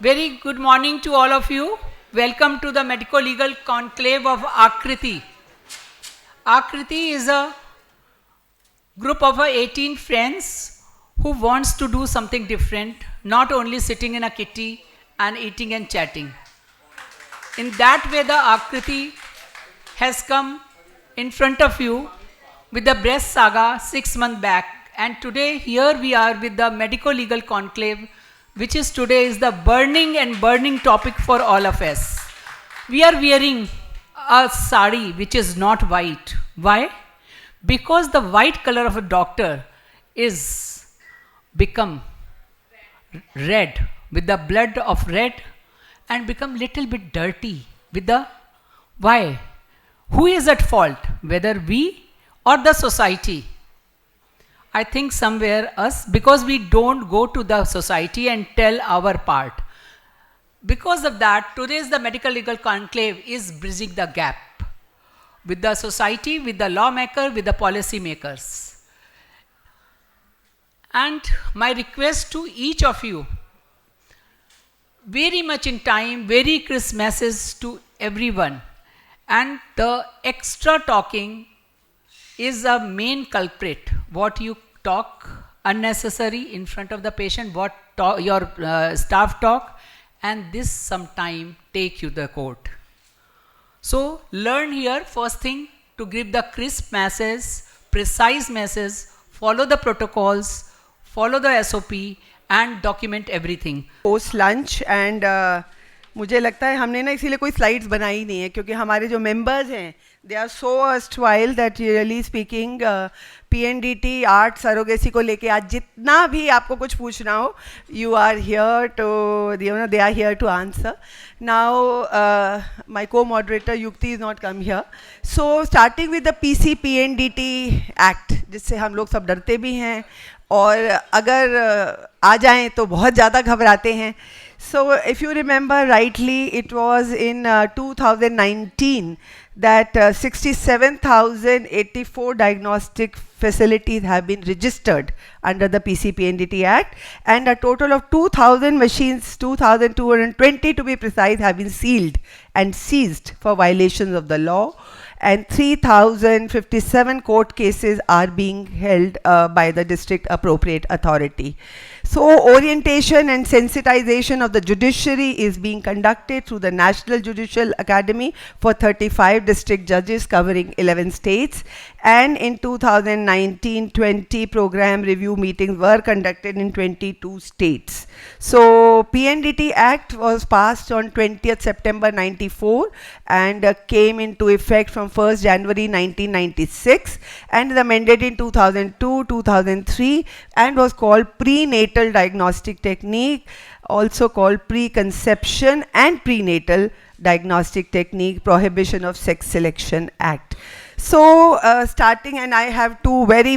Very good morning to all of you. Welcome to the Medico Legal Conclave of Akriti. Akriti is a group of 18 friends who wants to do something different, not only sitting in a kitty and eating and chatting. In that way, the Akriti has come in front of you with the breast saga 6 months back, and today here we are with the Medico Legal Conclave, which is today is the burning topic for all of us. We are wearing a sari which is not white. Why? Because the white color of a doctor is become red with the blood of red and become little bit dirty with the why? Who is at fault? Whether we or the society? I think somewhere us, because we don't go to the society and tell our part. Because of that, today's the Medical Legal Conclave is bridging the gap with the society, with the lawmaker, with the policy makers. And my request to each of you, very much in time, very crisp message to everyone. And the extra talking is a main culprit. What you talk unnecessary in front of the patient, what your staff talk, and this sometime take you to the court. So learn here first thing to give the crisp message, precise message, follow the protocols, follow the SOP and document everything. Post lunch and मुझे लगता है हमने ना इसीलिए कोई slides बनाई नहीं है क्योंकि हमारे जो मेंबर्स हैं they are so erstwhile that really speaking PNDT art surrogacy को लेके आज जितना भी आपको कुछ पूछना हो you are here to they are here to answer now my को moderator Yukti is not come here so starting with the PNDT act जिससे हम लोग सब डरते भी हैं और अगर आ जाएं तो बहुत ज़्यादा घबराते हैं. So if you remember rightly, it was in 2019 that 67,084 diagnostic facilities have been registered under the PNDT Act, and a total of 2,000 machines, 2,220 to be precise, have been sealed and seized for violations of the law. And 3,057 court cases are being held by the district appropriate authority. So orientation and sensitization of the judiciary is being conducted through the National Judicial Academy for 35 district judges covering 11 states. And in 2019-20 program review meetings were conducted in 22 states. So PNDT Act was passed on 20th September 94 and came into effect from 1st January 1996 and is amended in 2002, 2003 and was called prenatal diagnostic technique, also called preconception and prenatal diagnostic technique prohibition of sex selection act. So starting, and I have two very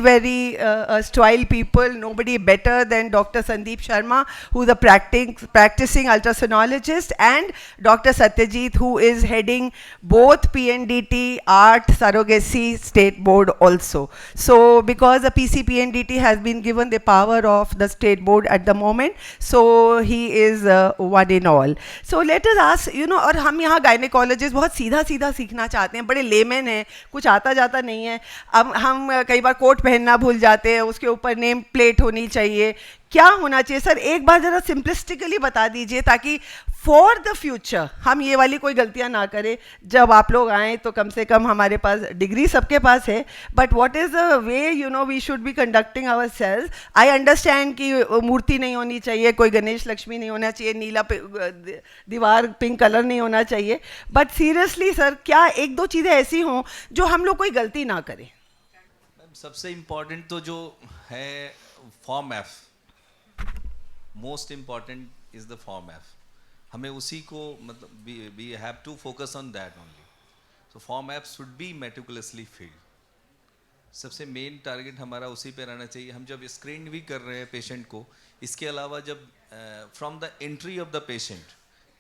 style people, nobody better than Dr. Sandeep Sharma, who is a practicing ultrasonologist, and Dr. Satyajit, who is heading both PNDT, ART, Surrogacy State Board also. So because the PNDT has been given the power of the State Board at the moment, so he is one in all. So let us ask, और हम यहाँ gynaecologist बहुत सीधा सीखना चाहते हैं, बड़े layman हैं, कुछ आता जाता नहीं है. अब हम कई बार कोट पहनना भूल जाते हैं, उसके ऊपर नेम प्लेट होनी चाहिए. क्या होना चाहिए सर, एक बार ज़रा सिंपलिस्टिकली बता दीजिए ताकि फॉर द फ्यूचर हम ये वाली कोई गलतियां ना करें. जब आप लोग आएँ तो कम से कम हमारे पास डिग्री सबके पास है, but what is the way we should be conducting our sales. I understand कि मूर्ति नहीं होनी चाहिए, कोई गणेश लक्ष्मी नहीं होना चाहिए, नीला दीवार पिंक कलर नहीं होना चाहिए, बट सीरियसली सर क्या एक दो चीज़ें ऐसी हों जो हम लोग कोई गलती ना करें. सबसे इम्पॉर्टेंट तो जो है form F, most important is the form F. हमें उसी को मतलब we have to focus on that only. So form F should be meticulously filled. सबसे मेन टारगेट हमारा उसी पे रहना चाहिए. हम जब स्क्रीन भी कर रहे हैं पेशेंट को, इसके अलावा जब from the entry of the patient,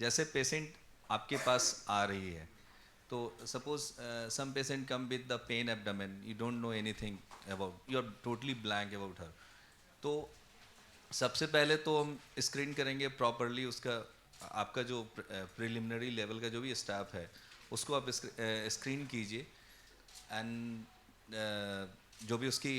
जैसे पेशेंट आपके पास आ रही है तो suppose some patient come with the pain abdomen, you don't know anything about, you are totally blank about her. तो सबसे पहले तो हम स्क्रीन करेंगे प्रॉपरली उसका आपका जो प्रिलिमिनरी लेवल का जो भी स्टाफ है उसको आप स्क्रीन कीजिए एंड जो भी उसकी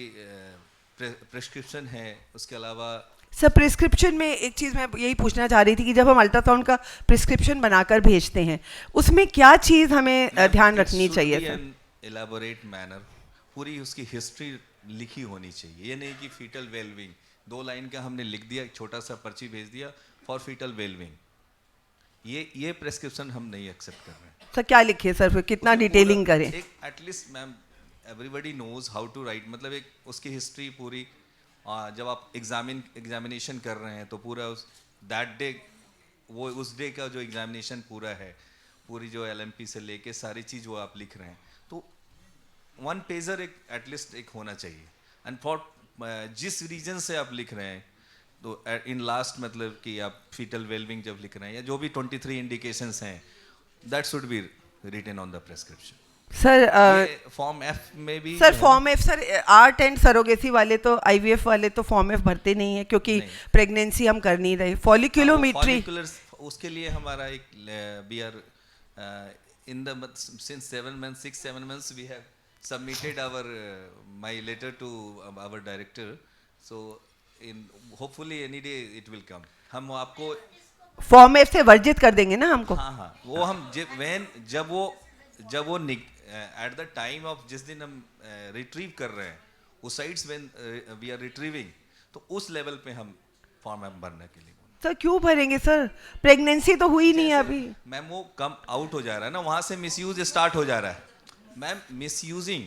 प्रिस्क्रिप्शन है उसके अलावा सर प्रिस्क्रिप्शन में एक चीज़ मैं यही पूछना चाह रही थी कि जब हम अल्ट्रासाउंड का प्रिस्क्रिप्शन बनाकर भेजते हैं उसमें क्या चीज़ हमें ध्यान रखनी चाहिए सर? एलाबोरेट मैनर पूरी उसकी हिस्ट्री लिखी होनी चाहिए। ये नहीं कि फीटल वेलविंग 2 लाइन का हमने लिख दिया, एक छोटा सा पर्ची भेज दिया फॉर फीटल वेलविंग, ये प्रेस्क्रिप्शन हम नहीं एक्सेप्ट कर रहे हैं। सर क्या लिखे सर, फिर कितना डिटेलिंग करें? एक at least ma'am everybody knows how to write, मतलब एक उसकी हिस्ट्री पूरी, जब आप एग्जामिनेशन कर रहे हैं तो पूरा उस दैट डे वो उस डे का जो एग्जामिनेशन पूरा है, पूरी जो LMP से लेके सारी चीज़ वो आप लिख रहे हैं, तो 1 पेजर एक एटलीस्ट एक होना चाहिए। एंड फॉर जिस रीजन से आप लिख रहे हैं तो इन लास्ट मतलब कि आप फीटल वेलविंग जब लिख रहे हैं या जो भी 23 इंडिकेशंस हैं that should be written on the prescription. Sir form F में भी sir form F, sir art and surrogacy वाले तो IVF वाले तो फॉर्म एफ भरते नहीं है क्योंकि प्रेगनेंसी हम कर नहीं रहे। फॉलिक्यूलोमेट्री उसके लिए हमारा एक we are in the since 6-7 months we have submitted our my letter to our director, so in hopefully any day it will come। हम आपको फॉर्म एफ से वर्जित कर देंगे ना हमको? हाँ वो हम जब वो एट द टाइम ऑफ जिस दिन हम रिट्रीव कर रहे हैं उस sides when we are retrieving, तो उस लेवल पे हम फॉर्म एफ भरने के लिए। सर क्यों भरेंगे सर, प्रेगनेंसी तो हुई नहीं है अभी। मैम वो कम आउट हो जा रहा है ना, वहाँ से मिसयूज स्टार्ट हो जा रहा है मैम। मिसयूजिंग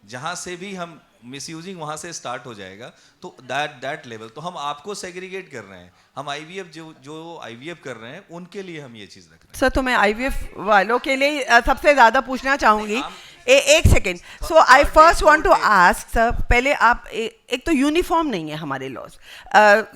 जहाँ से भी हम मिसयूजिंग वहाँ से स्टार्ट हो जाएगा, तो दैट लेवल तो हम आपको सेग्रीगेट कर रहे हैं। हम IVF जो IVF कर रहे हैं उनके लिए हम ये चीज़ रख रहे हैं। सर तो मैं IVF वालों के लिए सबसे ज़्यादा पूछना चाहूँगी। एक second, so I first want to ask sir, पहले आप एक तो यूनिफॉर्म नहीं है हमारे लॉज।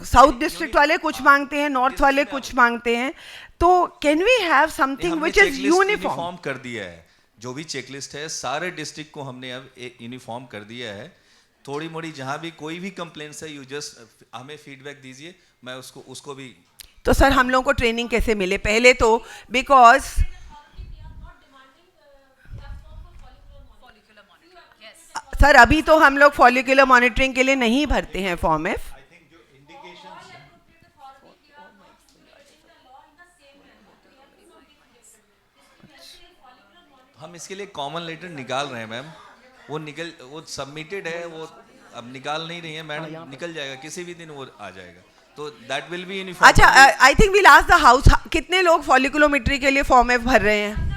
साउथ डिस्ट्रिक्ट वाले कुछ मांगते हैं, नॉर्थ वाले कुछ मांगते हैं, तो can we have something which is uniform? कर दिया है, जो भी चेकलिस्ट है सारे डिस्ट्रिक्ट को हमने अब यूनिफॉर्म कर दिया है। थोड़ी मोड़ी जहाँ भी कोई भी कंप्लेंट्स है यू जस्ट हमें फीडबैक दीजिए, मैं उसको भी। तो सर हम लोगों को ट्रेनिंग कैसे मिले? पहले तो बिकॉज सर अभी तो हम लोग फॉलिकुलर मॉनिटरिंग के लिए नहीं भरते हैं फॉर्म एफ। हम इसके लिए कॉमन लेटर निकाल रहे हैं मैम, वो सबमिटेड है, वो अब निकाल नहीं रही है मैडम, निकल जाएगा किसी भी दिन वो आ जाएगा, तो दैट विल बी यूनिफॉर्म। अच्छा I think we last the house, कितने लोग फॉलिकुलोमेट्री के लिए फॉर्म एफ भर रहे हैं?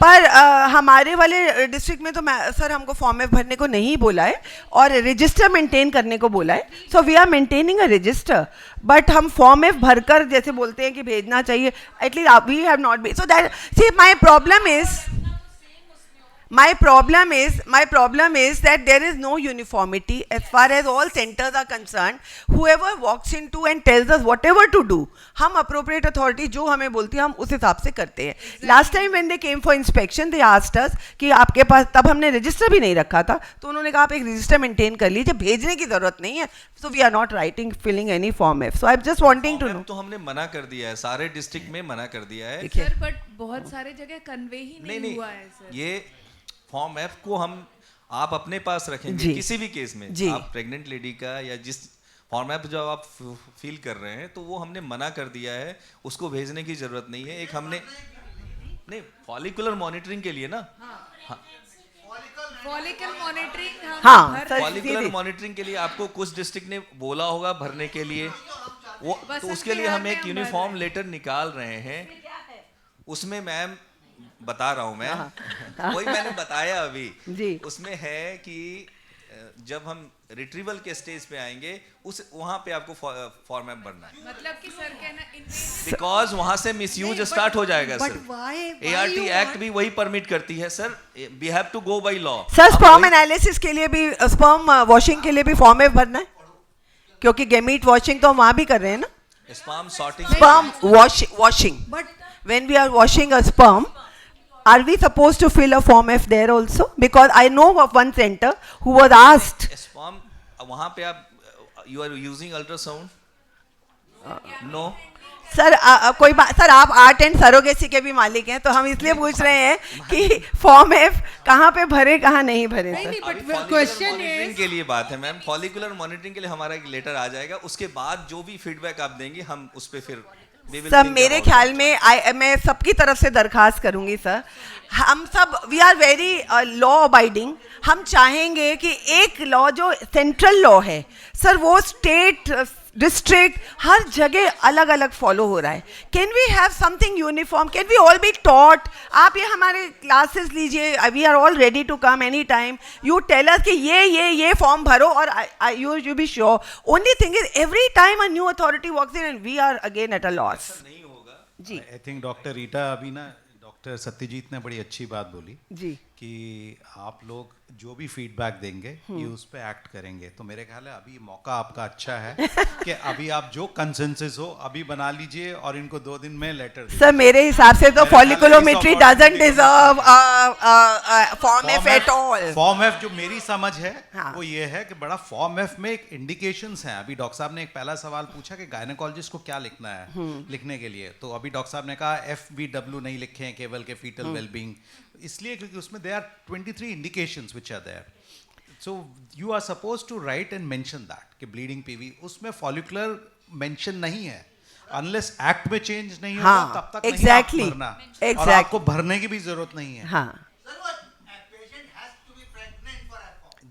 पर हमारे वाले डिस्ट्रिक्ट में तो सर हमको फॉर्म एफ भरने को नहीं बोला है और रजिस्टर मेंटेन करने को बोला है। So we are maintaining a register, but हम फॉर्म एफ भरकर जैसे बोलते हैं कि भेजना चाहिए, at least we have not been. So that see my problem is that there is no uniformity as far as all centers are concerned. Whoever walks into and tells us whatever to do, हम appropriate authority जो हमें बोलती है हम उस हिसाब से करते हैं। Last time when they came for inspection, they asked us कि आपके पास, तब हमने रजिस्टर भी नहीं रखा था, तो उन्होंने कहा आप एक रजिस्टर मेंटेन कर लीजिए, भेजने की जरूरत नहीं है। So we are not filling any form F. So I'm just wanting to know. तो हमने मना कर दिया है, सारे डिस्ट्रिक्ट में मना कर दिया है सर, बट बहुत सारे जगह कन्वे ही नहीं हुआ है सर। ये फॉर्म एफ को आप अपने पास रखेंगे किसी भी केस में, आप प्रेग्नेंट लेडी का या जिस फॉर्म एफ जो आप फील कर रहे हैं, तो वो हमने मना कर दिया है, उसको भेजने की जरूरत नहीं है। एक हमने नहीं फॉलिकुलर मॉनिटरिंग के लिए ना, फॉलिकुलर मॉनिटरिंग के लिए आपको कुछ डिस्ट्रिक्ट ने बोला होगा भरने के लिए, वो तो उसके लिए हम एक यूनिफॉर्म लेटर निकाल रहे हैं। उसमें मैम बता रहा हूं मैं वही मैंने बताया अभी जी। उसमें है कि जब हम रिट्रीवल के स्टेज पे आएंगे वहां पे आपको फॉर्म एफ भरना है, मतलब कि सर कहना बिकॉज वहां से मिसयूज स्टार्ट हो जाएगा सर। ART एक्ट भी वही परमिट करती है sir, we have to go by law. Sir sperm analysis के लिए भी, स्पर्म वॉशिंग के लिए भी फॉर्म एफ भरना है, क्योंकि गेमीट वॉशिंग तो हम वहां भी कर रहे हैं ना। Sperm sorting, sperm washing, when we are washing a sperm, are we supposed to fill a form F there also? Because I know of one center who was asked. Sperm वहां पे आप you are using ultrasound, no sir कोई बात sir, आप art and surrogacy के भी मालिक हैं, तो हम इसलिए पूछ रहे हैं कि फॉर्म एफ कहाँ पे भरे कहाँ नहीं भरे सर। अभी फॉलिकुलर मॉनिटरिंग के लिए बात है मैम, फॉलिकुलर मॉनिटरिंग के लिए हमारा एक लेटर आ जाएगा, उसके बाद जो भी फीडबैक आप देंगे हम उस पे फिर सर मेरे ख्याल में मैं सबकी तरफ से दरखास्त करूंगी सर, हम सब we are very law abiding, हम चाहेंगे कि एक लॉ जो सेंट्रल लॉ है सर वो स्टेट डिस्ट्रिक्ट हर जगह अलग अलग फॉलो हो रहा है। Can we have something uniform, can we all be taught, आप ये हमारे क्लासेस लीजिए, we are all ready to come any time, you tell us कि ये फॉर्म भरो और you be sure. Only thing is every time a new authority walks in and we are again at a loss. जी I think doctor Rita अभी ना doctor Satyajit ने बड़ी अच्छी बात बोली जी कि आप लोग जो भी फीडबैक देंगे ये उस पे एक्ट करेंगे, तो मेरे ख्याल है अभी मौका आपका अच्छा है कि अभी आप जो कंसेंसस हो अभी बना लीजिए और इनको 2 दिन में लेटर सर मेरे हिसाब से तो folliculometry doesn't deserve form F at all. Form F जो मेरी समझ है हाँ। वो ये है कि बड़ा फॉर्म एफ में एक इंडिकेशंस हैं। अभी डॉक्टर साहब ने एक पहला सवाल पूछा कि गायनेकोलॉजिस्ट को क्या लिखना है लिखने के लिए, तो अभी डॉक्टर साहब ने कहा FBW नहीं लिखे हैं केवल के फीटल वेलबींग, इसलिए क्योंकि उसमें there are 23 indications which are there. So you are supposed to write and mention that कि bleeding PV, उसमें follicular mention नहीं है, unless act में change नहीं होगा हाँ, तब तक exactly, नहीं आप भरना, exactly. और आपको भरने की भी जरूरत नहीं है। हाँ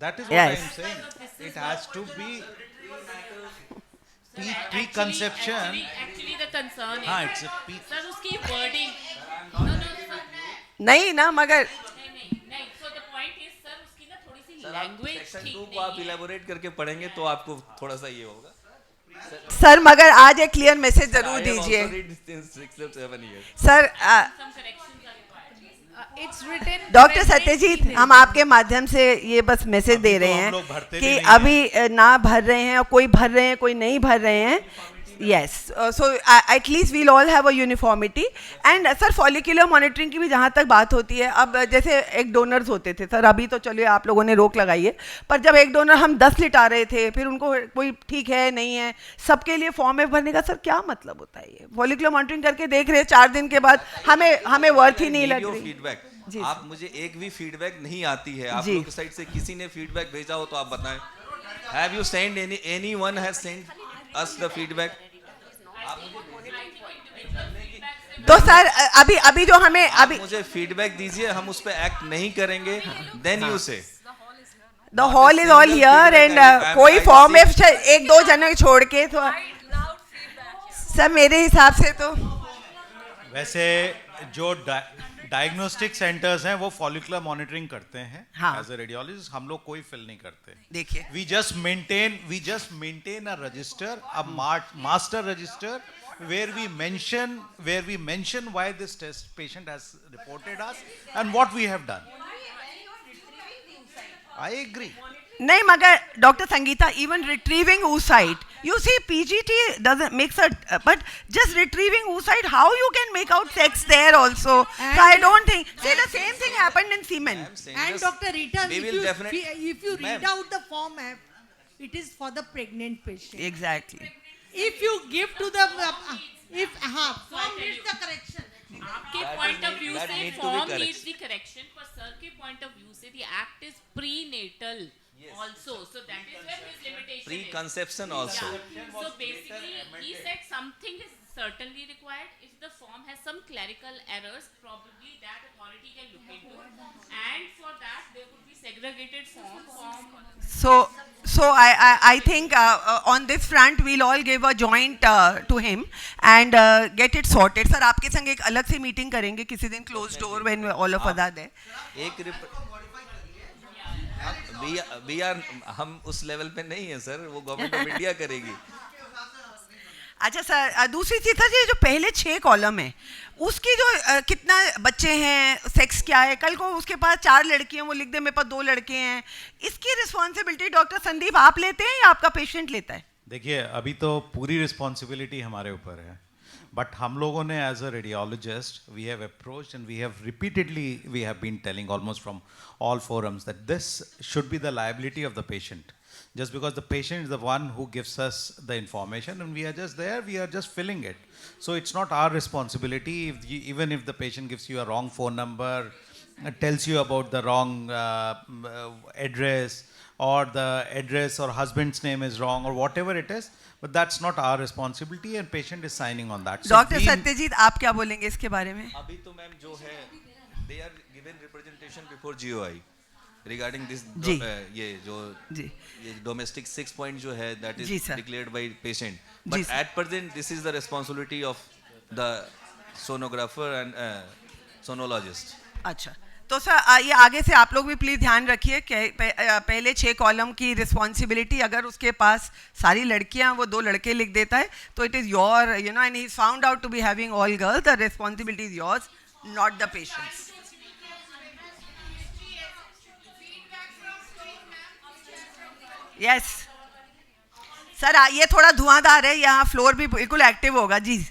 That is what Yes. I am saying. It has to be preconception. Actually the concern is हाँ, it's a pre. सर उसकी wording no सर नहीं ना मगर नहीं so the point is sir उसकी ना थोड़ी सी language सेक्शन ठीक 2 नहीं को आप है। इलेबोरेट करके पढ़ेंगे तो आपको थोड़ा सा ये होगा। सर मगर आज एक क्लियर मैसेज जरूर दीजिए sir. Some corrections are required. It's written. Doctor Satyajit हम आपके माध्यम से ये बस मैसेज दे रहे हम हैं लोग भरते भी कि नहीं हैं। अभी ना भर रहे हैं और कोई भर रहे हैं कोई नहीं भर रहे हैं। Yes so at least we'll all have a uniformity and sir follicular monitoring की भी जहाँ तक बात होती है, अब जैसे एक डोनर्स होते थे सर, अभी तो चलिए आप लोगों ने रोक लगाई है, पर जब एक डोनर हम 10 लिटा रहे थे फिर उनको कोई ठीक है नहीं है सबके लिए फॉर्म में भरने का सर क्या मतलब होता है? ये फॉलिकुलर मॉनिटरिंग करके देख रहे हैं 4 दिन के बाद हमें वर्थ ही नहीं लग रही। फीडबैक जी आप मुझे एक भी फीडबैक नहीं आती है, आप जी। लोग की साइड से किसी ने फीडबैक भेजा हो तो आप बताएं। Have you send anyone has send us the feedback? तो सर अभी जो हमें आप मुझे फीडबैक दीजिए, हम उस पे एक्ट नहीं करेंगे, देन यू से the hall is all here and कोई फॉर्म में 1-2 जने छोड़ के तो सर मेरे हिसाब से तो वैसे जो डायग्नोस्टिक सेंटर्स हैं वो फॉलिकुलर मॉनिटरिंग करते हैं हाँ। एज अ रेडियोलॉजिस्ट, हम लोग कोई फिल नहीं करते। देखिए we just maintain a register, a master register where we mention why this test patient has reported us and what we have done. I agree. नहीं मगर doctor Sangeeta even retrieving oocyte, you see PGT doesn't makes a but just retrieving oocyte, how you can make out sex there also? So I don't think, see the same thing happened in semen. And Dr. Rita, we will definitely if you read out the form F, it is for the pregnant patient. Exactly. If you give to the form needs the correction. आपके point of view that से need to be form correct. Needs the correction, पर sir के point of view से the act is prenatal also, so that is where his limitation is. Preconception also. Yeah. So basically he said something is certainly required. If the form has some clerical errors, probably that authority can look into, and for that there could be segregated form. So I think on this front we'll all give a joint to him and get it sorted. Sir आपके संग एक अलग से meeting करेंगे किसी दिन closed door when all of us are there. हम उस लेवल पे नहीं है सर, वो गवर्नमेंट ऑफ इंडिया करेगी। अच्छा सर दूसरी चीज था जो पहले 6 कॉलम है उसकी जो कितना बच्चे हैं, सेक्स क्या है, कल को उसके पास 4 लड़कियां वो लिख दे मेरे पास 2 लड़के हैं, इसकी रिस्पॉन्सिबिलिटी डॉक्टर संदीप आप लेते हैं या आपका पेशेंट लेता है? देखिए अभी तो पूरी रिस्पॉन्सिबिलिटी हमारे ऊपर है, But हम लोगों ने as a radiologist, we have approached and we have repeatedly, we have been telling almost from all forums that this should be the liability of the patient. Just because the patient is the one who gives us the information and we are just there, we are just filling it. So it's not our responsibility if even if the patient gives you a wrong phone number, tells you about the wrong address, or the address or husband's name is wrong or whatever it is, but that's not our responsibility and patient is signing on that. So doctor we- Satyajit आप क्या बोलेंगे इसके बारे में? अभी तो ma'am जो है they are given representation before GOI regarding this जी। ये जो जी ये डोमेस्टिक 6 पॉइंट जो है दैट जी is sir. Declared by patient जी but sir. At present this is the responsibility of the sonographer and sonologist. अच्छा तो सर ये आगे से आप लोग भी प्लीज ध्यान रखिए कि पहले 6 कॉलम की रिस्पॉन्सिबिलिटी अगर उसके पास सारी लड़कियां वो 2 लड़के लिख देता है तो it is your you know and he found out to be having all girls the responsibility is yours not the patient's. Yes sir ये थोड़ा धुआंधार है यहाँ फ्लोर भी बिल्कुल एक्टिव होगा जी.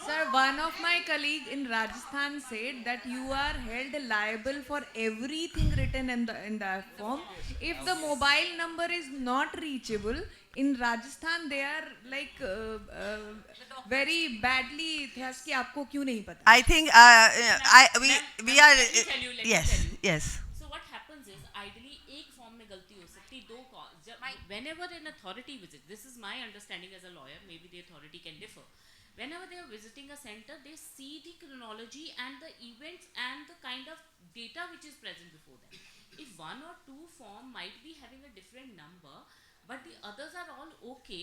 Sir, one of my colleague in Rajasthan said that you are held liable for everything written in the form. If the mobile number is not reachable, in Rajasthan they are like very badly thras कि आपको क्यों नहीं पता? I think we are Let me tell you, let me yes tell you. yes. So what happens is ideally एक form में गलती हो सकती है, whenever an authority visits, this is my understanding as a lawyer, maybe the authority can differ. Whenever they are visiting a center, they see the chronology and the events and the kind of data which is present before them. If 1 or 2 form might be having a different number, but the others are all okay,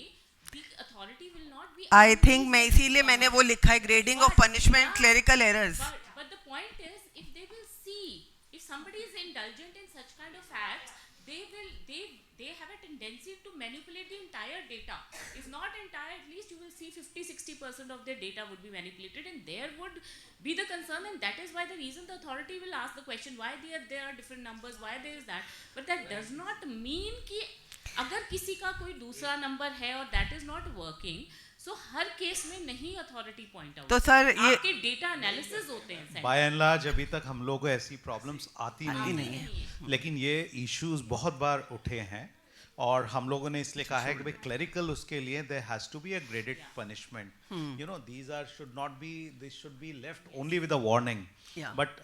the authority will not be. I think मैं इसीलिए मैंने वो लिखा है grading of punishment clerical errors. But the point is, if they will see, if somebody is indulgent in such kind of acts, they have a tendency to manipulate the entire data. If not entire, at least you will see 50-60% of their data would be manipulated, and there would be the concern, and that is why the reason the authority will ask the question why there are different numbers, why there is that. But that does not mean कि अगर किसी का कोई दूसरा number है और that is not working, so her case में नहीं अथॉरिटी पॉइंट आउट. तो सर ये आपके डेटा एनालिसिस होते हैं. बाय एंड लार्ज अभी तक हम लोग को ऐसी प्रॉब्लम्स आती नहीं है, लेकिन ये इश्यूज बहुत बार उठे हैं और हम लोगों ने इसलिए कहा है कि भाई क्लरिकल उसके लिए there has to be a graded punishment. You know these are should not be, this should be left only with a warning. But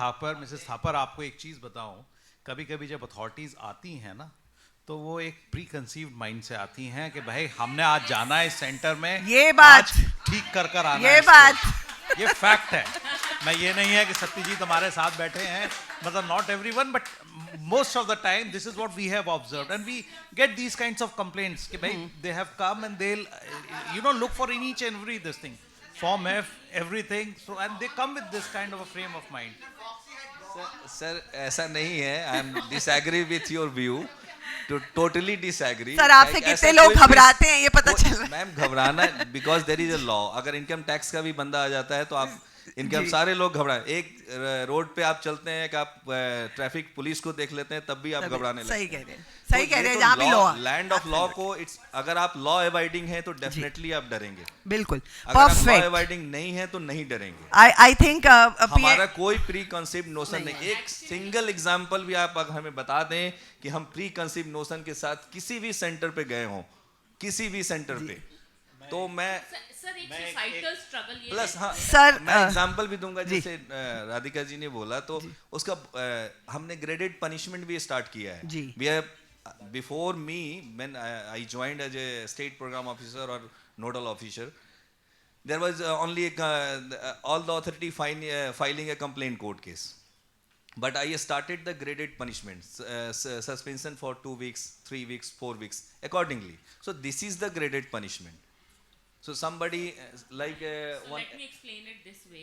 Thapar, Mrs Thapar, आपको एक चीज बताऊं, कभी कभी जब अथॉरिटीज आती हैं ना तो वो एक प्री कंसीव्ड माइंड से आती हैं कि भाई हमने आज जाना है इस सेंटर में, ये बात आज ठीक कर कर आना ये है बात ये फैक्ट है. मैं ये नहीं है कि सत्यजीत हमारे साथ बैठे हैं, मतलब not everyone but most of the time this is what we have observed and we get these kinds of complaints कि भाई they have come and they'll you know look for in each and every this thing, form F, everything, so and they come with this kind of a frame of mind. Sir ऐसा नहीं है. I am disagree with your view, to totally disagree. Sir आपसे कितने लोग घबराते हैं ये पता चल रहा है. मैम घबराना because there is a law. अगर इनकम टैक्स का भी बंदा आ जाता है तो आप इनकम सारे लोग घबराए. एक रोड पे आप चलते हैं कि आप ट्रैफिक पुलिस को देख लेते हैं तब भी आप घबराने लगते हैं. सही कह रहे हैं, सही कह रहे हैं. जहाँ भी लॉ, लैंड ऑफ लॉ को इट्स, अगर आप लॉ अबाइडिंग है तो डेफिनेटली आप डरेंगे. बिल्कुल अगर आप लॉ परफेक्ट. अबाइडिंग नहीं है तो नहीं डरेंगे. आई थिंक हमारा कोई प्री कंसीव्ड नोशन नहीं. एक सिंगल एग्जांपल भी आप हमें बता दें कि हम प्री कंसीव्ड नोशन के साथ किसी भी सेंटर पे गए हों, किसी भी सेंटर पे, तो मैं सर एक सोसाइटल स्ट्रगल ये प्लस हाँ सर, मैं एग्जांपल भी दूंगा. जैसे राधिका जी ने बोला तो उसका हमने ग्रेडेड पनिशमेंट भी स्टार्ट किया है. जी. We have before me when I joined as a state program officer और nodal officer, there was only all the authority filing a complaint court case, but I started the graded punishments, suspension for 2 weeks, 3 weeks, 4 weeks accordingly. So this is the graded punishment. So somebody like so let me explain it this way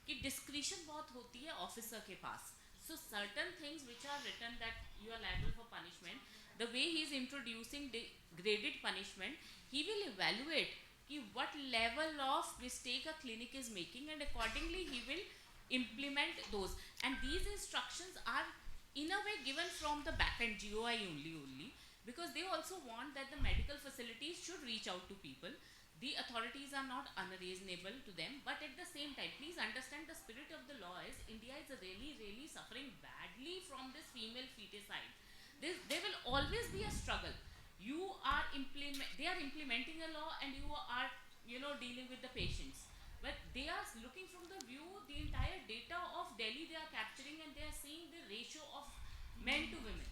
कि discretion बहुत होती है officer के पास. So certain things which are written that you are liable for punishment, the way he is introducing graded punishment, he will evaluate what level of mistake a clinic is making, and accordingly he will implement those. And these instructions are in a way given from the back end GOI only, because they also want that the medical facilities should reach out to people. The authorities are not unreasonable to them, but at the same time, please understand the spirit of the law is India is really suffering badly from this female feticide. There will always be a struggle. They are implementing a law, and you are dealing with the patients. But they are looking from the view, the entire data of Delhi they are capturing, and they are seeing the ratio of men to women,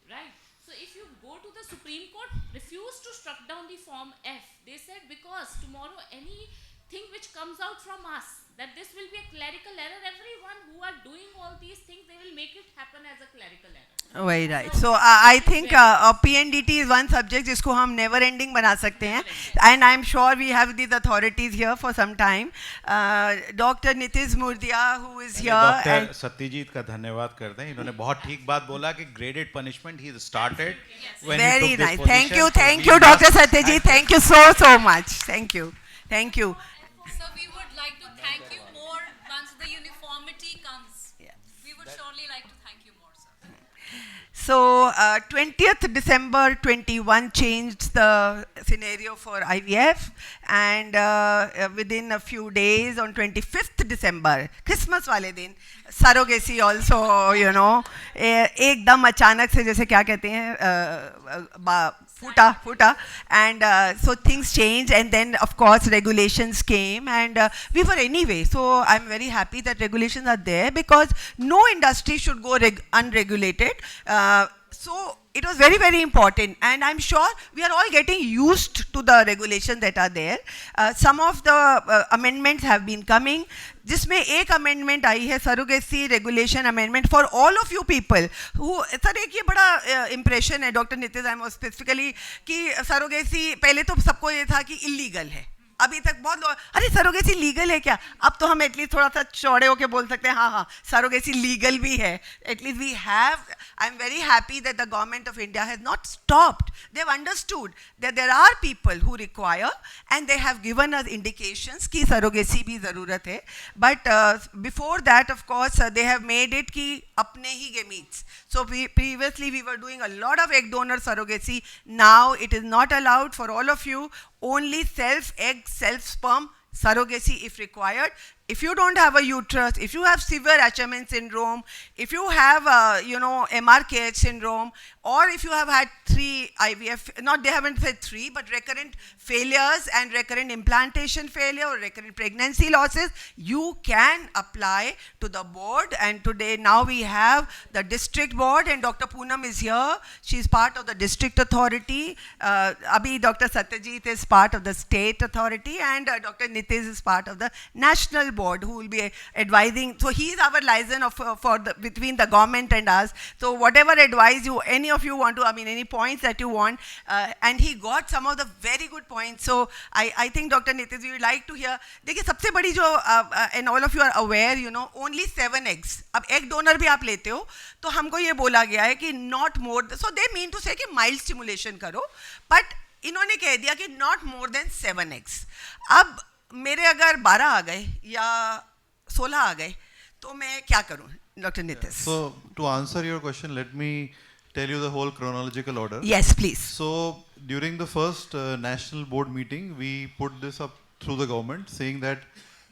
right? So if you go to the Supreme Court, refused to struck down the Form F. They said because tomorrow anything which comes out from us, that this will be a clerical error. Everyone who are doing all these things, they will make it happen as a clerical error. Very right. So I think PNDT is one subject जिसको हम never ending बना सकते हैं, and I'm sure we have these authorities here for some time. Dr. Nitish Murdia, who is here, doctor and Satyajit का धन्यवाद करते हैं, इन्होंने बहुत ठीक बात बोला कि graded punishment he started when he very took this nice. position. Thank So you, we Dr. must Satyajit. thank Thank you so much. Thank you. So we would like to thank you more once the uniformity comes. Yes. We would surely like to thank you more, sir. So 20th December 21 changed the scenario for IVF, and within a few days on 25th December, Christmas वाले दिन, surrogacy also, एकदम अचानक से जैसे क्या कहते हैं फूटा, and so things changed, and then of course regulations came, and we were anyway, so I'm very happy that regulations are there, because no industry should go unregulated. So it was very important, and I'm sure we are all getting used to the regulations that are there. Some of the amendments have been coming. जिसमें एक amendment आई है surrogacy regulation amendment for all of you people who, sir एक ये बड़ा impression है doctor Nitish I specifically कि surrogacy पहले तो सबको ये था कि इलीगल है, अभी तक बहुत लोग अरे सरोगेसी लीगल है क्या, अब तो हम एटलीस्ट थोड़ा सा चौड़े होके बोल सकते हैं हाँ सरोगेसी लीगल भी है, at least we have. I am very happy that the government of India has not stopped, they have understood that there are people who require, and they have given us indications कि surrogacy भी ज़रूरत है. But before that of course they have made it कि अपने ही gametes. So previously we were doing a lot of egg donor surrogacy. Now it is not allowed for all of you. Only self-egg, self-sperm surrogacy if required. If you don't have a uterus, if you have severe Asherman syndrome, if you have, MRKH syndrome, or if you have had 3 IVF, they haven't said 3, but recurrent failures and recurrent implantation failure or recurrent pregnancy losses, you can apply to the board. And today, now we have the district board, and Dr. Poonam is here. She is part of the district authority. Abhi Dr. Satyajit is part of the state authority, and Dr. Nitish is part of the national board, who will be advising. So he is our liaison between the government and us. So whatever advice any of you want to, any points that you want, and he got some of the very good points. So I think Dr. Nitish, we would like to hear. देखिए सबसे बड़ी जो and all of you are aware, only 7 eggs. अब egg donor भी आप लेते हो, तो हमको ये बोला गया है कि not more. So they mean to say कि mild stimulation करो, but इन्होंने कह दिया कि not more than 7 eggs. अब मेरे अगर 12 आ गए या 16 आ गए तो मैं क्या करूं, doctor Nitish? So to answer your question, let me tell you the whole chronological order. Yes, please. So during the first national board meeting, we put this up through the government, saying that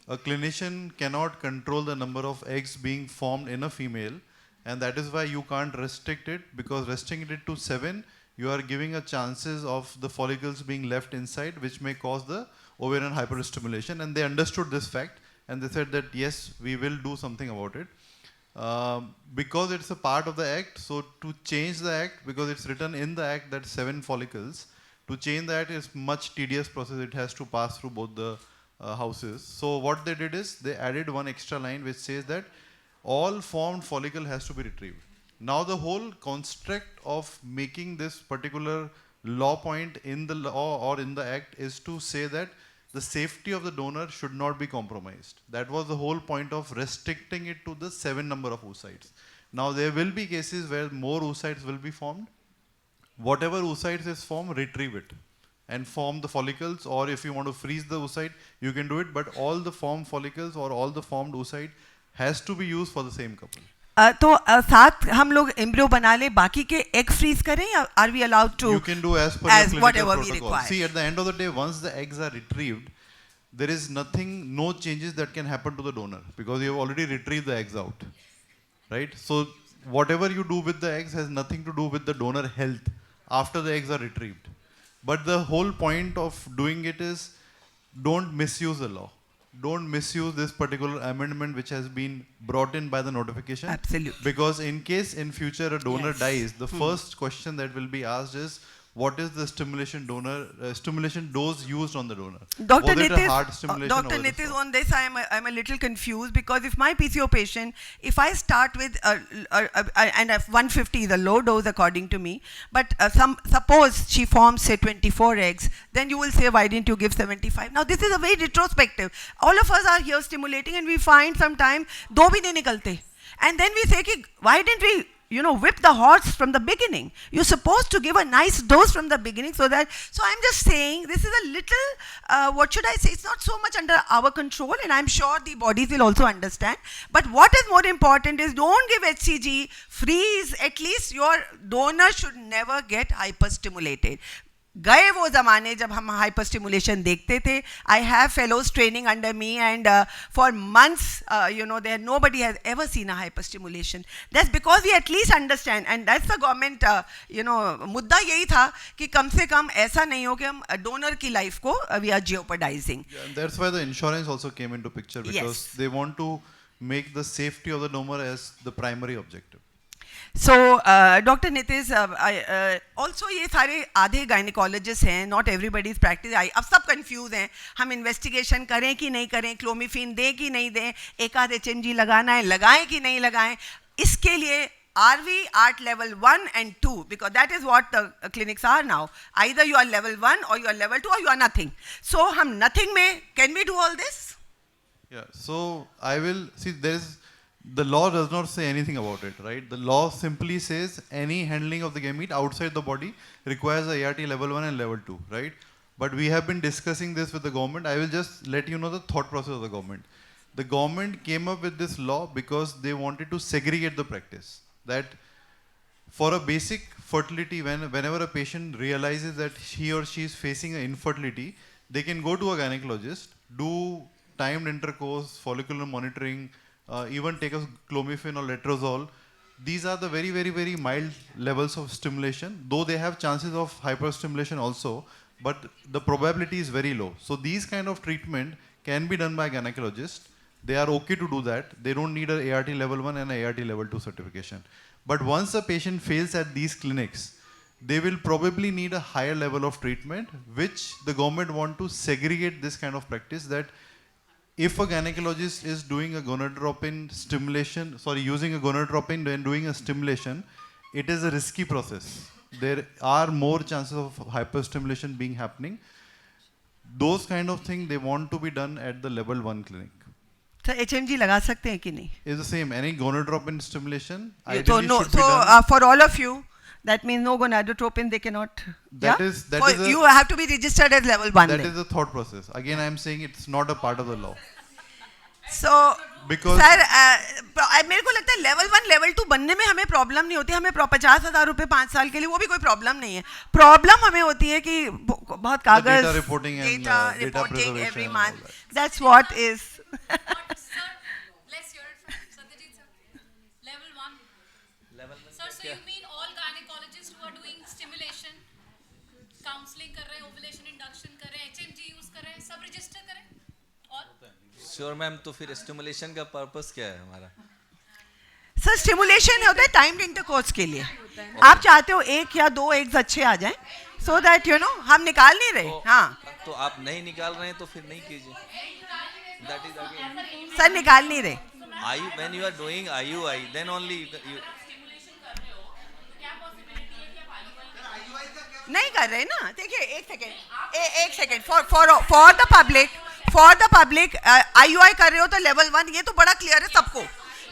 a clinician cannot control the number of eggs being formed in a female, and that is why you can't restrict it, because restricting it to 7, you are giving a chances of the follicles being left inside, which may cause the ovarian hyperstimulation. And they understood this fact, and they said that yes, we will do something about it. Because it's a part of the act, so to change the act, because it's written in the act that 7 follicles, to change that is much tedious process. It has to pass through both the houses. So what they did is they added one extra line which says that all formed follicle has to be retrieved. Now the whole construct of making this particular law point in the law or in the act is to say that the safety of the donor should not be compromised. That was the whole point of restricting it to the 7 number of oocytes. Now there will be cases where more oocytes will be formed, whatever oocytes is formed, retrieve it and form the follicles, or if you want to freeze the oocyte, you can do it, but all the formed follicles or all the formed oocyte has to be used for the same couple. तो साथ हम लोग embryo बना ले, बाकी के egg freeze करें, या or we allowed to? You can do as per your clinical whatever we protocol. require. See, at the end of the day, once the eggs are retrieved, there is nothing, no changes that can happen to the donor because you have already retrieved the eggs out, right? So whatever you do with the eggs has nothing to do with the donor health after the eggs are retrieved. But the whole point of doing it is don't misuse the law. Don't misuse this particular amendment which has been brought in by the notification. Absolutely. Because in case in future a donor Yes. dies, the first question that will be asked is, what is the stimulation dose used on the donor? Dr. Was it a hard Nitish, stimulation Dr. or was it Nitish, soft? on this I'm a little confused, because if my PCO patient, if I start with and if 150 is a low dose according to me, but suppose she forms say 24 eggs, then you will say, why didn't you give 75? Now this is a very retrospective. All of us are here stimulating and we find sometimes do bhi nahi nikalte, and then we say ki, why didn't we whip the horse from the beginning? You're supposed to give a nice dose from the beginning so I'm just saying this is a little, what should I say, it's not so much under our control, and I'm sure the bodies will also understand. But what is more important is don't give HCG, freeze, at least your donor should never get hyperstimulated. गए वो ज़माने जब हम hyper stimulation देखते थे. I have fellows training under me, and for months, there nobody has ever seen a hyper stimulation. That's because we at least understand, and that's the government, मुद्दा यही था कि कम से कम ऐसा नहीं हो कि हम donor की life को we are jeopardizing. Yeah, and that's why the insurance also came into picture, because Yes. they want to make the safety of the donor as the primary objective. So, Dr. Nitish, also ये सारे आधे gynaecologist हैं, not everybody is practice. अब सब confuse हैं, हम investigation करें कि नहीं करें, क्लोमिफिन दें कि नहीं दें, एक आध HMG लगाना है, लगाएं कि नहीं लगाएं. इसके लिए are we at level 1 and 2? Because that is what the clinics are now. Either you are level 1 or you are level 2 or you are nothing. So हम nothing में, can we do all this? Yeah, so I will see, the law does not say anything about it, right? The law simply says any handling of the gamete outside the body requires a ART level 1 and level 2, right? But we have been discussing this with the government. I will just let you know the thought process of the government. The government came up with this law because they wanted to segregate the practice. That for a basic fertility, whenever a patient realizes that he or she is facing an infertility, they can go to a gynecologist, do timed intercourse, follicular monitoring, even take a clomiphene or letrozole. These are the very, very, very mild levels of stimulation, though they have chances of hyperstimulation also, but the probability is very low. So these kind of treatment can be done by gynecologist. They are okay to do that. They don't need an ART level 1 and an ART level 2 certification. But once a patient fails at these clinics, they will probably need a higher level of treatment, which the government want to segregate this kind of practice, that if a gynecologist is doing a gonadotropin stimulation, using a gonadotropin and doing a stimulation, it is a risky process. There are more chances of hyperstimulation being happening. Those kind of things, they want to be done at the level 1 clinic. So HMG लगा सकते हैं कि नहीं? It's the same. Any gonadotropin stimulation So ideally no. should be So done. for all of you, that means no gonadotropin they cannot. That yeah? is- that For is a- you have to be registered as level 1. That then. is the thought process. Again, I am saying it's not a part of the law. So, Because- sir मेरे को लगता है level 1 level 2 बनने में हमें problem नहीं होती. हमें 50,000 रुपए 5 साल के लिए, वो भी कोई प्रॉब्लम नहीं है. प्रॉब्लम हमें होती है कि बहुत कागज, data reporting and, data data reporting preservation every and month. all that. That's what is. But sir, let's hear it from Satyajit sir. Level 1. Sir, so you mean all gynecologists who are doing stimulation, counseling कर रहे हैं, ovulation induction कर रहे हैं, HMG use कर रहे हैं, सब register करें? All? Sure ma'am. तो फिर स्टिमुलेशन का पर्पस क्या है हमारा? सर स्टिमुलेशन होता है टाइम्ड इंटरकोर्स के लिए. आप चाहते हो 1 या 2 एग्स अच्छे आ जाएं, so that हम निकाल नहीं रहे. हाँ, तो आप नहीं निकाल रहे हैं तो फिर नहीं कीजिए. That is again. सर निकाल नहीं रहे. When you are doing IUI, then only you नहीं कर रहे ना. देखिए एक second for the public IUI कर रहे हो तो लेवल 1, ये तो बड़ा क्लियर है सबको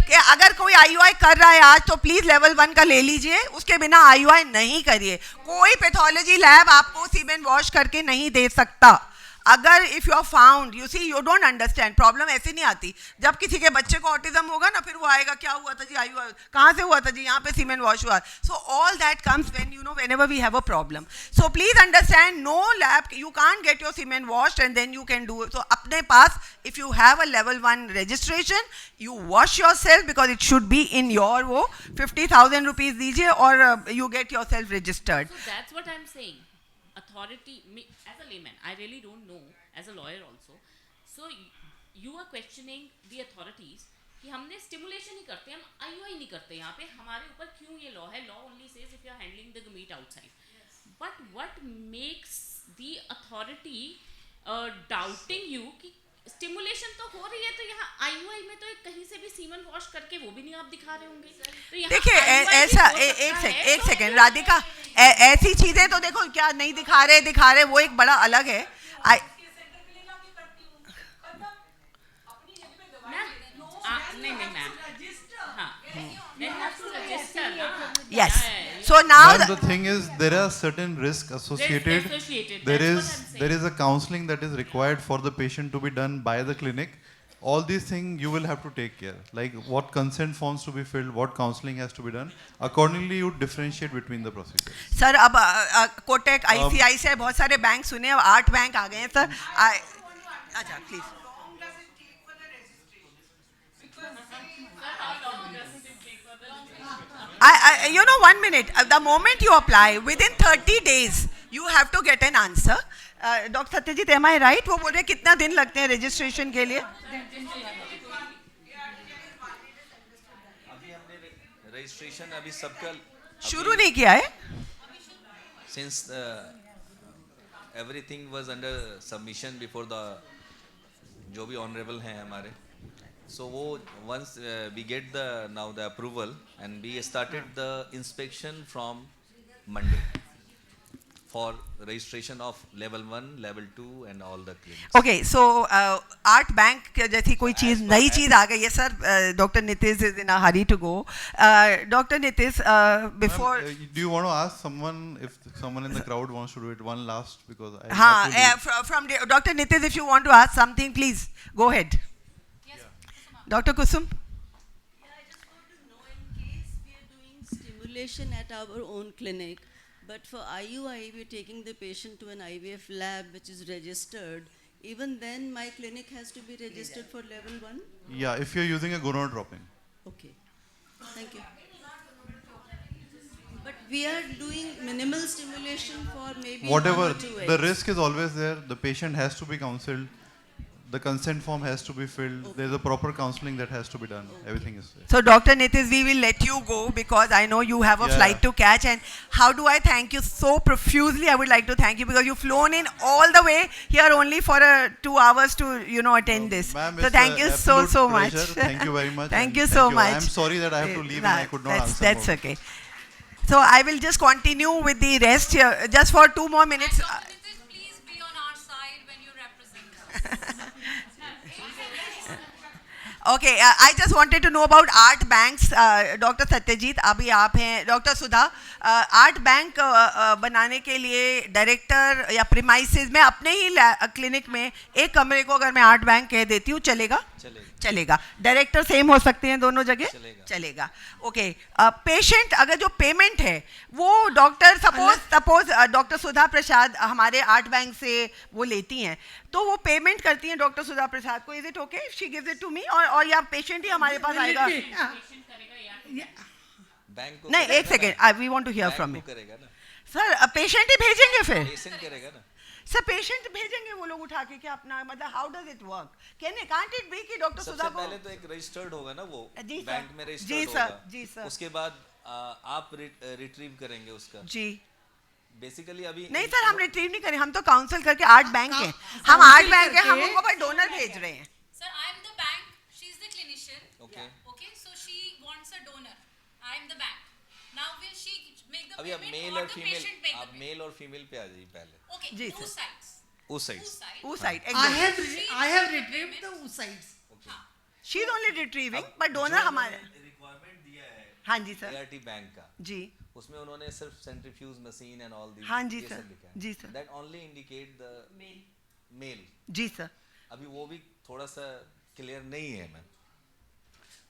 कि अगर कोई IUI कर रहा है आज तो प्लीज लेवल 1 का ले लीजिए, उसके बिना IUI नहीं करिए. कोई पैथोलॉजी लैब आपको सीमेन वॉश करके नहीं दे सकता. अगर if you are found, you see you don't understand, problem ऐसे नहीं आती. जब किसी के बच्चे को ऑटिज्म होगा ना, फिर वो आएगा क्या हुआ था जी, IUI कहाँ से हुआ था जी, यहाँ पे सीमेन वॉश हुआ. So all that comes when you know whenever we have a problem. So please understand, no lab, you can't get your semen washed and then you can do. So अपने पास if you have a level 1 registration, you wash yourself because it should be in your वो 50,000 rupees दीजिए और you get yourself registered. So that's what I'm saying. Authority, as a layman, I really don't know, as a lawyer also. So you are questioning the authorities कि हमने stimulation ही करते हैं, हम IUI नहीं करते यहाँ पे, हमारे ऊपर क्यों ये law है? Law only says if you are handling the meat outside. But what makes the authority doubting you कि स्टिमुलेशन तो हो रही है, तो यहाँ IUI में तो कहीं से भी सीमन वॉश करके वो भी नहीं आप दिखा रहे होंगे. तो यहाँ देखिए ऐसा एक सेकेंड राधिका, ऐसी चीजें तो देखो क्या नहीं दिखा रहे वो एक बड़ा अलग है. नहीं मैम, हाँ, they have to register ना. Yes. So now Ma'am, the thing is, there are certain risks associated. There is a counseling that is required for the patient to be done by the clinic. All these things you will have to take care. Like what consent forms to be filled, what counseling has to be done. Accordingly, you differentiate between the procedures. Sir अब Kotak, ICICI बहुत सारे bank सुने, अब 8 bank आ गए हैं sir. अच्छा please. You know, 1 minute. The moment you apply, within 30 days, you have to get an answer. Dr. Satyajit, am I right? वो बोल रहे कितना दिन लगते हैं registration के लिए? अभी हमने registration अभी सबका शुरू नहीं किया है? Since everything was under submission before the जो भी honorable हैं हमारे. So once we get the approval, and we started the inspection from Monday for registration of level 1, level 2 and all the clinics. Okay, so art bank जैसी कोई चीज नई चीज आ गई है sir. Dr. Nitish is in a hurry to go. Dr. Nitish, before. Do you want to ask someone if someone in the crowd wants to do it? One last, because I. हाँ, from Dr. Nitish, if you want to ask something, please go ahead. Dr. Kusum? Yeah, I just want to know, in case we are doing stimulation at our own clinic, but for IUI we are taking the patient to an IVF lab which is registered, even then my clinic has to be registered for level 1? Yeah, if you're using a gonadotropin. Okay, thank you. But we are doing minimal stimulation for maybe Whatever, 1 or 2 the eggs. risk is always there. The patient has to be counseled. The consent form has to be filled. Okay. There's a proper counseling that has to be done. Okay. Everything is there. So Dr. Nitish, we will let you go because I know you have a flight to catch. And how do I thank you so profusely? I would like to thank you because you've flown in all the way here only for 2 hours to attend this. Ma'am, So it's thank you so absolute much. pleasure. Thank you very much. Thank and you so much. I'm sorry that I have to leave and I could not answer That's more. okay. So I will just continue with the rest here just for 2 more minutes. Dr. Nitish, please be on our side when you represent us. Okay, I just wanted to know about art banks. Dr. Satyajit, अभी आप हैं. Dr. Sudha, art bank बनाने के लिए director या premises में अपने ही clinic में एक कमरे को अगर मैं आर्ट बैंक कह देती हूँ चलेगा? चलेगा. डायरेक्टर सेम हो सकते हैं दोनों जगह? चलेगा. ओके. पेशेंट अगर जो पेमेंट है वो डॉक्टर सपोज डॉक्टर सुधा प्रसाद हमारे आर्ट बैंक से वो लेती हैं, तो वो पेमेंट करती हैं डॉक्टर सुधा प्रसाद को. Is it okay if she gives it to me, और या पेशेंट ही हमारे पास आएगा? बैंक को नहीं, एक second, we want to hear from you. Sir patient ही भेजेंगे फिर? पेशेंट करेगा ना सर. पेशेंट भेजेंगे वो लोग उठा के क्या अपना, मतलब how does it work? Can't it be कि डॉक्टर सुधा को पहले तो एक रजिस्टर्ड होगा ना वो जी बैंक में जी रजिस्टर्ड सर, होगा. जी सर. उसके बाद आप रिट्रीव करेंगे उसका. जी बेसिकली अभी नहीं सर, हम रिट्रीव नहीं करें, हम तो काउंसिल करके आर्ट बैंक हैं, हम आर्ट बैंक हैं, हम उनको पर डोनर भेज रहे हैं. Sir, I am the bank. She is the clinician. Okay. Okay. So she wants a donor. I am the bank. Now will she make the अभी आप payment मेल or और the female, patient make the आप payment? Mail और female पे आ जाइए पहले. Okay. जी, Two sir. sides. उस side Two sides. उस side I have retrieved the oocytes. She is only retrieving, but donor हमारे. रिक्वायरमेंट दिया है हाँ जी सर. ART बैंक का, जी उसमें उन्होंने सिर्फ सेंट्रीफ्यूज मशीन एंड ऑल दी. हाँ जी सर. जी sir. That only indicate the male. जी सर. अभी वो भी थोड़ा सा क्लियर नहीं है मैम.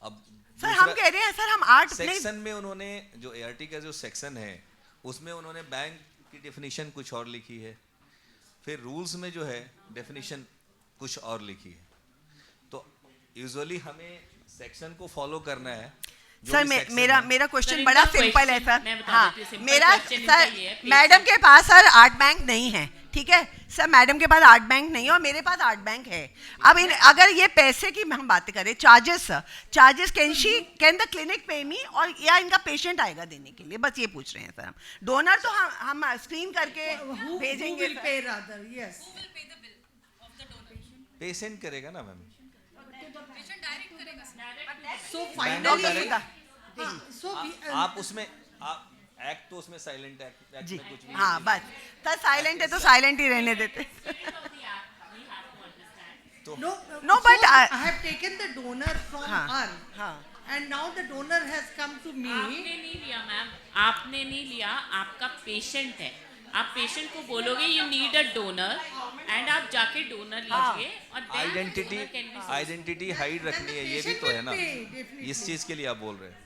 अब सर हम कह रहे हैं सर हम आर्ट सेक्शन में उन्होंने जो ART का जो सेक्शन है उसमें उन्होंने बैंक की डेफिनेशन कुछ और लिखी है, फिर रूल्स में जो है डेफिनेशन कुछ और लिखी है. तो यूजुअली हमें सेक्शन को फॉलो करना है. सर मेरा क्वेश्चन बड़ा सिंपल है सर. मैं बता हाँ देती हूँ, simple मेरा question इनका सर ये है, मैडम के पास सर आर्ट बैंक नहीं है, ठीक है सर. मैडम के पास आर्ट बैंक नहीं है और मेरे पास आर्ट बैंक है. अब अगर ये पैसे की हम बात करें, चार्जेस कैन द क्लिनिक पे मी, और या इनका पेशेंट आएगा देने के लिए, बस ये पूछ रहे हैं सर. हम डोनर तो हम स्क्रीन करके भेजेंगे. पेशेंट करेगा ना मैम. पेशेंट डायरेक्ट करेगा So Direct. finally, so आप उसमें आप एक्ट तो उसमें साइलेंट एक्ट जी में कुछ भी हाँ बस सर साइलेंट है तो साइलेंट ही रहने देते. no, but so I- I have taken the donor from हाँ, her, हाँ. and now the donor has come to me. आपने नहीं लिया मैम, आपने नहीं लिया, आपका पेशेंट है. आप पेशेंट को बोलोगे you need a donor and आप जाके डोनर लीजिए और then identity donor can be sourced. Identity hide रखनी है, ये भी तो है ना. इस चीज के लिए आप बोल रहे हैं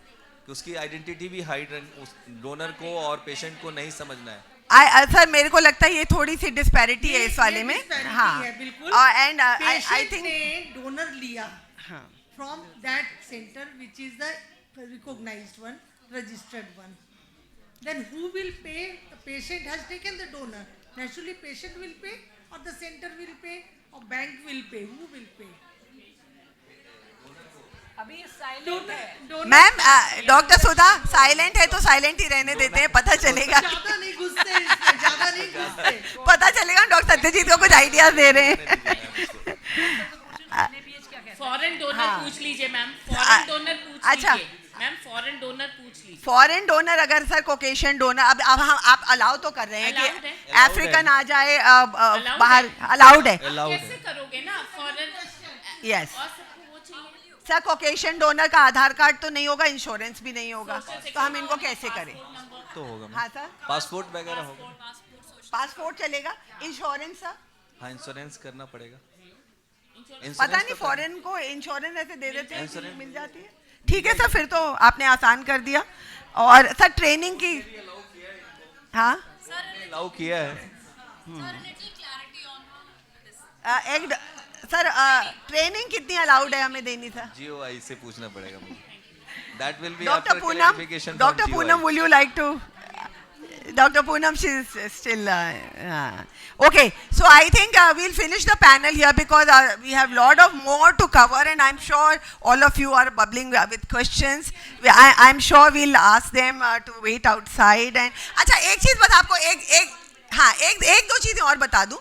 कि उसकी आइडेंटिटी भी हाइड, उस डोनर को और पेशेंट को नहीं समझना है. सर मेरे को लगता है ये थोड़ी सी डिस्पैरिटी है इस वाले में. disparity हाँ है, बिल्कुल. एंड आई Patient थिंक ने donor लिया हाँ from that center which is the recognized one, registered one. Then who will pay? The patient has taken the donor. Naturally patient will pay, or the center will pay, or bank will pay. Who will pay? अभी silent है. Donor. Ma'am doctor सुधा silent है तो silent ही रहने देते हैं, पता चलेगा. ज़्यादा नहीं घुसते इसमें, ज़्यादा नहीं घुसते. पता चलेगा. डॉक्टर सत्यजीत को कुछ आइडियाज दे रहे हैं. फॉरेन डोनर हाँ. पूछ लीजिए मैम, फॉरेन डोनर पूछ अच्छा. लीजिए मैम, फॉरेन डोनर पूछ लीजिए. फॉरेन डोनर अगर सर कोकेशन डोनर अब हम आप अलाउ तो कर रहे हैं Allowed कि है. अफ्रीकन आ जाए Allowed बाहर, है. अलाउड है. कैसे करोगे ना फॉरेन? यस और सबको वो चाहिए. सर कोकेशन डोनर का आधार कार्ड तो नहीं होगा, इंश्योरेंस भी नहीं होगा, तो हम इनको कैसे करें? तो होगा हाँ सर पासपोर्ट वगैरह होगा. पासपोर्ट चलेगा. इंश्योरेंस सर हाँ इंश्योरेंस करना पड़ेगा. पता नहीं फॉरेन को इंश्योरेंस ऐसे दे देते हैं, मिल जाती है. ठीक है सर फिर तो आपने आसान कर दिया. और सर ट्रेनिंग की हाँ अलाउ किया है. एक सर ट्रेनिंग कितनी अलाउड है हमें देनी सर? GOI से पूछना पड़ेगा मुझे. That will be Dr. after Poonam, clarification from Dr. GOI. Poonam, would you like to? Dr. Poonam, she is still. Okay, so I think we'll finish the panel here because we have lot of more to cover, and I'm sure all of you are bubbling with questions. I'm sure we'll ask them to wait outside. And अच्छा एक चीज़ बता आपको एक दो चीज़ें और बता दूं.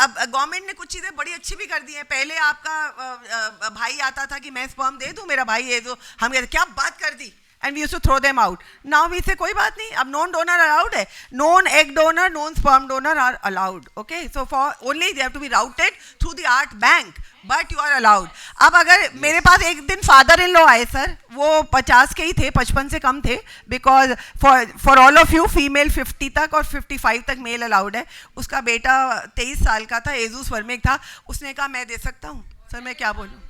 अब गवर्नमेंट ने कुछ चीज़ें बड़ी अच्छी भी कर दी हैं. पहले आपका भाई आता था कि मैं स्पर्म दे दूं, मेरा भाई है तो हम कहते क्या बात कर दी, and we used to throw them out. Now we say कोई बात नहीं, अब known donor allowed है, known egg donor, known sperm donor are allowed. Okay, so for only they have to be routed through the ART bank, but you are allowed. अब अगर मेरे पास एक दिन फादर इन लॉ आए sir, वो 50 के ही थे, 55 से कम थे, because for all of you female 50 तक और 55 तक मेल अलाउड है. उसका बेटा 23 साल का था, एजूस वर्मिक था, उसने कहा मैं दे सकता हूँ. सर मैं क्या बोलूँ?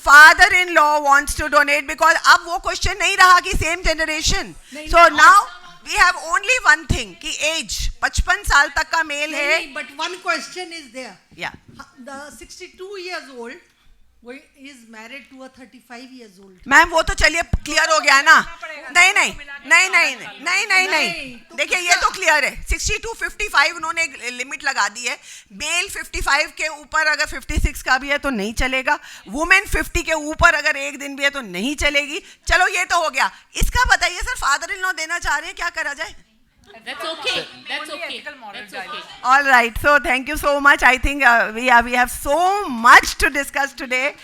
Father-in-law wants to donate because अब वो क्वेश्चन नहीं रहा कि same generation. So now we have only one thing कि एज 55 साल तक का मेल है. But one question is there. Yeah. The 62 years old is married to a 35 years old. Ma'am वो तो चलिए क्लियर हो गया ना. नहीं देखिए ये तो क्लियर है. 62 55 उन्होंने एक लिमिट लगा दी है. मेल 55 के ऊपर अगर 56 का भी है तो नहीं चलेगा. वुमेन 50 के ऊपर अगर एक दिन भी है तो नहीं चलेगी. चलो ये तो हो गया. इसका बताइए सर, फादर इन लॉ देना चाह रहे हैं, क्या करा जाए? That's okay. That's okay. That's okay. All right, so thank you so much. I think we have so much to discuss today.